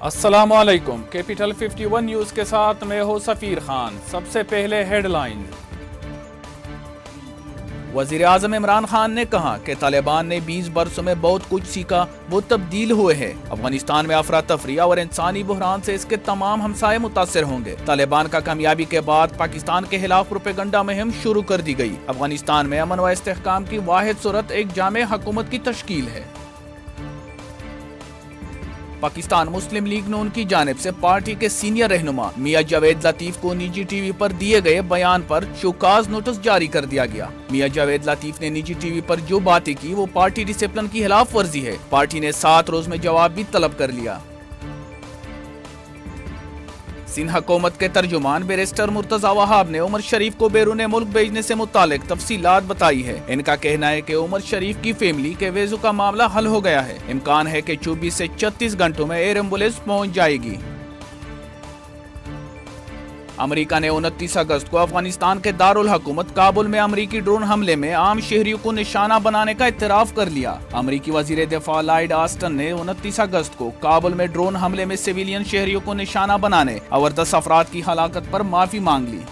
अस्सलामुअलैकुम। Capital 51 news के साथ मैं हूं सफीर खान। सबसे पहले हेडलाइन। वजीर आजम इमरान खान ने कहा कि तालिबान ने 20 बरसों में बहुत कुछ सीखा, वो तब्दील हुए हैं। अफगानिस्तान में अफरा तफरी और इंसानी बुहरान से इसके तमाम हमसाये मुतासर होंगे। तालिबान का कामयाबी के बाद पाकिस्तान के खिलाफ प्रोपेगंडा मुहिम शुरू कर दी गई। अफगानिस्तान में अमन व इस्तेहकाम की वाहिद सूरत एक जामे हुकूमत की तश्कील है। पाकिस्तान मुस्लिम लीग नून की जानिब से पार्टी के सीनियर रहनुमा मियां जावेद लतीफ को निजी टीवी पर दिए गए बयान पर शोकाज नोटिस जारी कर दिया गया। मियां जावेद लतीफ ने निजी टीवी पर जो बातें की वो पार्टी डिसिप्लिन की खिलाफ वर्जी है। पार्टी ने 7 रोज में जवाब भी तलब कर लिया। सिंध हुकूमत के तर्जुमान बैरिस्टर मुर्तजा वहाब ने उमर शरीफ को बैरून मुल्क भेजने से मुतालिक तफसीलात बताई है। इनका कहना है कि उमर शरीफ की फैमिली के वीज़ा का मामला हल हो गया है। इम्कान है कि 24 से 36 घंटों में एयर एम्बुलेंस पहुंच जाएगी। अमेरिका ने 29 अगस्त को अफगानिस्तान के दारुल हुकूमत काबुल में अमेरिकी ड्रोन हमले में आम शहरियों को निशाना बनाने का इत्तराफ कर लिया। अमेरिकी वजीर दिफा लॉयड ऑस्टिन ने 29 अगस्त को काबुल में ड्रोन हमले में सिविलियन शहरियों को निशाना बनाने और 10 अफराद की हलाकत पर माफी मांग ली।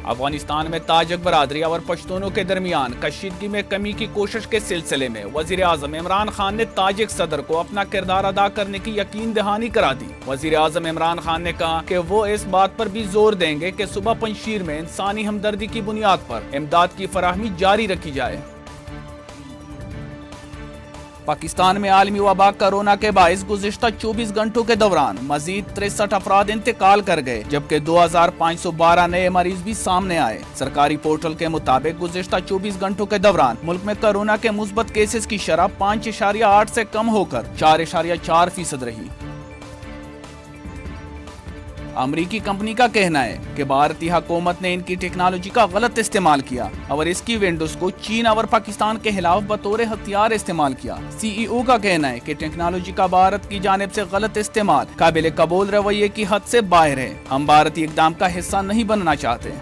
अफगानिस्तान में ताजिक बरादरी और पश्तूनों के दरमियान कशीदगी में कमी की कोशिश के सिलसिले में वजीर आजम इमरान खान ने ताजिक सदर को अपना किरदार अदा करने की यकीन दहानी करा दी। वजीर आजम इमरान खान ने कहा कि वो इस बात पर भी जोर देंगे कि सुबह पंजशीर में इंसानी हमदर्दी की बुनियाद पर इमदाद की फराहमी जारी रखी जाए। पाकिस्तान में आलमी वबा कोरोना के बाइस गुज़िश्ता 24 घंटों के दौरान मजीद 63 अफराद इंतकाल कर गए, जबकि 2512 नए मरीज भी सामने आए। सरकारी पोर्टल के मुताबिक गुज़िश्ता 24 घंटों के दौरान मुल्क में कोरोना के मुस्बत केसेस की शरह 5.8 से कम होकर 4.4% रही। अमरीकी कंपनी का कहना है कि भारतीय हुकूमत ने इनकी टेक्नोलॉजी का गलत इस्तेमाल किया और इसकी विंडोज को चीन और पाकिस्तान के खिलाफ बतौर हथियार इस्तेमाल किया। सीईओ का कहना है कि टेक्नोलॉजी का भारत की जानिब से गलत इस्तेमाल काबिल कबूल रवैये की हद से बाहर है। हम भारतीय इक़दाम का हिस्सा नहीं बनना चाहते।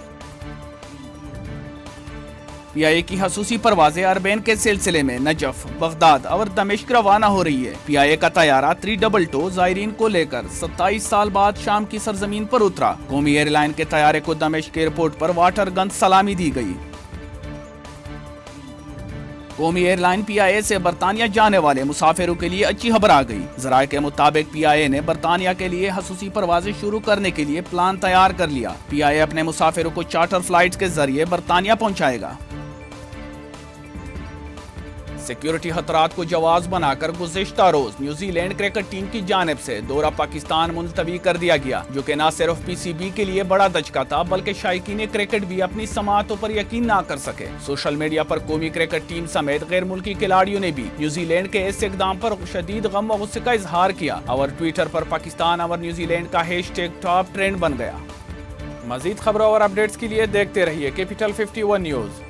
PIA की खसूसी परवाज़ें अरबैन के सिलसिले में नजफ, बगदाद और दमिश्क रवाना हो रही है। PIA का तैयारा 322 ज़ायरीन को लेकर 27 साल बाद शाम की सरजमीन पर उतरा। कौमी एयरलाइन के तैयारे को दमिश्क एयरपोर्ट पर वाटर गन सलामी दी गई। कौमी एयरलाइन PIA से बरतानिया जाने वाले मुसाफिरों के लिए अच्छी खबर आ गई। ज़राए के मुताबिक PIA ने बरतानिया के लिए खसूसी परवाज़ें शुरू करने के लिए प्लान तैयार कर लिया। PIA अपने मुसाफिरों को चार्टर फ्लाइट्स के जरिए बरतानिया पहुँचाएगा। सिक्योरिटी खतरात को जवाज बनाकर गुज़िश्ता रोज न्यूजीलैंड क्रिकेट टीम की जानिब से दौरा पाकिस्तान मुलतवी कर दिया गया, जो कि न सिर्फ PCB के लिए बड़ा दचका था बल्कि शायकीन क्रिकेट भी अपनी समाअतों पर यकीन ना कर सके। सोशल मीडिया पर कौमी क्रिकेट टीम समेत गैर मुल्की खिलाड़ियों ने भी न्यूजीलैंड के इस इक़दाम पर शदीद गम व गुस्से का इजहार किया और ट्विटर पर पाकिस्तान और न्यूजीलैंड का हैशटैग टॉप ट्रेंड बन गया। मजीद खबरों और अपडेट्स के लिए देखते रहिए कैपिटल 51 न्यूज।